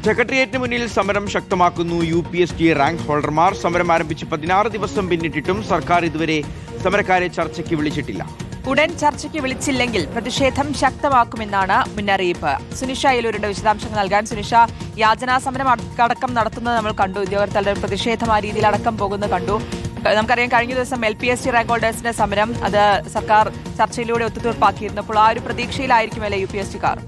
സെക്രട്ടേറിയറ്റിന് മുന്നിൽ സമരം ശക്തമാക്കുന്നു UPSC റാങ്ക് ഹോൾഡർമാർ. സമരം ആരംഭിച്ച് 16 ദിവസം പിന്നിട്ടിട്ടും സർക്കാർ ഇതുവരെ സമരക്കാരെ ചർച്ചയ്ക്ക് വിളിച്ചിട്ടില്ല. ഉടൻ ചർച്ചയ്ക്ക് വിളിച്ചില്ലെങ്കിൽ പ്രതിഷേധം ശക്തമാക്കുമെന്നാണ് മുന്നറിയിപ്പ്. സുനിഷ അയലൂരിന്റെ വിശദാംശങ്ങൾ നൽകാൻ. സുനിഷ, യാചനാ സമരം അടക്കം നടത്തുന്നത് നമ്മൾ കണ്ടു. ഉദ്യോഗസ്ഥരുടെ പ്രതിഷേധം ആ രീതിയിൽ അടക്കം പോകുന്നത് കണ്ടു. നമുക്കറിയാം, കഴിഞ്ഞ ദിവസം LPSC റാങ്ക് ഹോൾഡേഴ്സിന്റെ സമരം അത് സർക്കാർ ചർച്ചയിലൂടെ ഒത്തുതീർപ്പാക്കിയിരുന്നു. അപ്പോൾ ആ ഒരു പ്രതീക്ഷയിലായിരിക്കുമല്ലേ UPSC-ക്കാർ?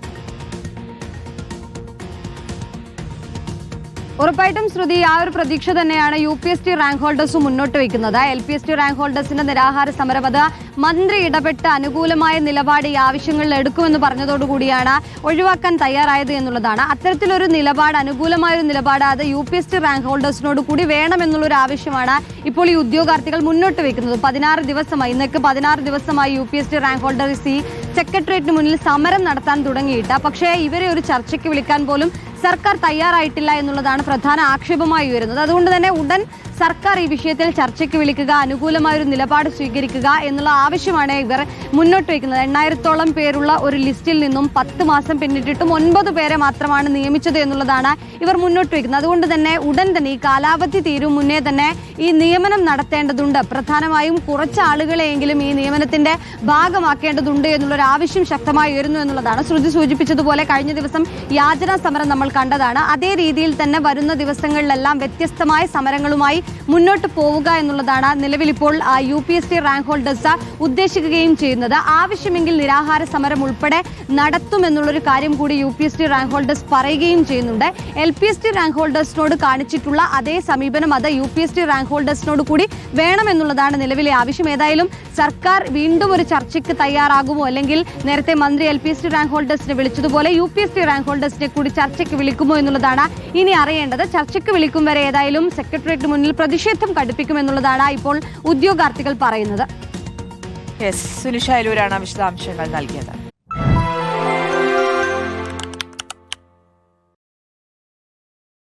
ഉറപ്പായിട്ടും ശ്രുതി, ആ ഒരു പ്രതീക്ഷ തന്നെയാണ് UPSC റാങ്ക് ഹോൾഡേഴ്സ് മുന്നോട്ട് വയ്ക്കുന്നത്. LPSC റാങ്ക് ഹോൾഡേഴ്സിന്റെ നിരാഹാര സമരം അത് മന്ത്രി ഇടപെട്ട് അനുകൂലമായ നിലപാട് ഈ ആവശ്യങ്ങളിൽ എടുക്കുമെന്ന് പറഞ്ഞതോടുകൂടിയാണ് ഒഴിവാക്കാൻ തയ്യാറായത് എന്നുള്ളതാണ്. അത്തരത്തിലൊരു നിലപാട്, അനുകൂലമായ ഒരു നിലപാട് അത് UPSC റാങ്ക് ഹോൾഡേഴ്സിനോട് കൂടി വേണമെന്നുള്ളൊരു ആവശ്യമാണ് ഇപ്പോൾ ഈ ഉദ്യോഗാർത്ഥികൾ മുന്നോട്ട് വയ്ക്കുന്നത്. 16 ദിവസമായി, ഇന്നേക്ക് 16 ദിവസമായി UPSC റാങ്ക് ഹോൾഡേഴ്സ് ഈ സെക്രട്ടേറിയറ്റിന് മുന്നിൽ സമരം നടത്താൻ തുടങ്ങിയിട്ട്. പക്ഷേ ഇവരെ ഒരു ചർച്ചയ്ക്ക് വിളിക്കാൻ പോലും സർക്കാർ തയ്യാറായിട്ടില്ല എന്നുള്ളതാണ് പ്രധാന ആക്ഷേപമായി ഉയരുന്നത്. അതുകൊണ്ട് തന്നെ ഉടൻ സർക്കാർ ഈ വിഷയത്തിൽ ചർച്ചയ്ക്ക് വിളിക്കുക, അനുകൂലമായൊരു നിലപാട് സ്വീകരിക്കുക എന്നുള്ള ആവശ്യമാണ് ഇവർ മുന്നോട്ട് വയ്ക്കുന്നത്. 8000-ഓളം പേരുള്ള ഒരു ലിസ്റ്റിൽ നിന്നും 10 മാസം പിന്നിട്ടിട്ടും 9 പേരെ മാത്രമാണ് നിയമിച്ചത് എന്നുള്ളതാണ് ഇവർ മുന്നോട്ട് വയ്ക്കുന്നത്. അതുകൊണ്ട് തന്നെ ഉടൻ തന്നെ ഈ കാലാവധി തീരും മുന്നേ തന്നെ ഈ നിയമനം നടത്തേണ്ടതുണ്ട്. പ്രധാനമായും കുറച്ച് ആളുകളെയെങ്കിലും ഈ നിയമനത്തിന്റെ ഭാഗമാക്കേണ്ടതുണ്ട് എന്നുള്ളൊരു ആവശ്യം ശക്തമായി ഉയരുന്നു എന്നുള്ളതാണ്. ശ്രുതി സൂചിപ്പിച്ചതുപോലെ കഴിഞ്ഞ ദിവസം യാചനാ സമരം നമ്മൾ കണ്ടതാണ്. അതേ രീതിയിൽ തന്നെ വരുന്ന ദിവസങ്ങളിലെല്ലാം വ്യത്യസ്തമായ സമരങ്ങളുമായി മുന്നോട്ട് പോവുക എന്നുള്ളതാണ് നിലവിലിപ്പോൾ UPSC റാങ്ക് ഹോൾഡേഴ്സ് ഉദ്ദേശിക്കുകയും ചെയ്യുന്നത്. ആവശ്യമെങ്കിൽ നിരാഹാര സമരം ഉൾപ്പെടെ നടത്തുമെന്നുള്ളൊരു കാര്യം കൂടി UPSC റാങ്ക് ഹോൾഡേഴ്സ് പറയുകയും ചെയ്യുന്നുണ്ട്. LPSC റാങ്ക് ഹോൾഡേഴ്സിനോട് കാണിച്ചിട്ടുള്ള അതേ സമീപനം അത് UPSC റാങ്ക് ഹോൾഡേഴ്സിനോട് കൂടി വേണമെന്നുള്ളതാണ് നിലവിലെ ആവശ്യം. ഏതായാലും സർക്കാർ വീണ്ടും ഒരു ചർച്ചയ്ക്ക് തയ്യാറാകുമോ, അല്ലെങ്കിൽ നേരത്തെ മന്ത്രി LPSC റാങ്ക് ഹോൾഡേഴ്സിനെ വിളിച്ചതുപോലെ UPSC റാങ്ക് ഹോൾഡേഴ്സിനെ കൂടി ചർച്ചയ്ക്ക് വിളിക്കുമോ എന്നുള്ളതാണ് ഇനി അറിയേണ്ടത്. ചർച്ചയ്ക്ക് വിളിക്കും വരെ ഏതായാലും സെക്രട്ടേറിയറ്റിന് മുന്നിൽ പ്രതിഷേധം കടുപ്പിക്കുമെന്നുള്ളതാണ് ഇപ്പോൾ ഉദ്യോഗാർത്ഥികൾ പറയുന്നത്. സുനിഷ അയലൂരാണ് വിശദാംശങ്ങൾ നൽകിയത്.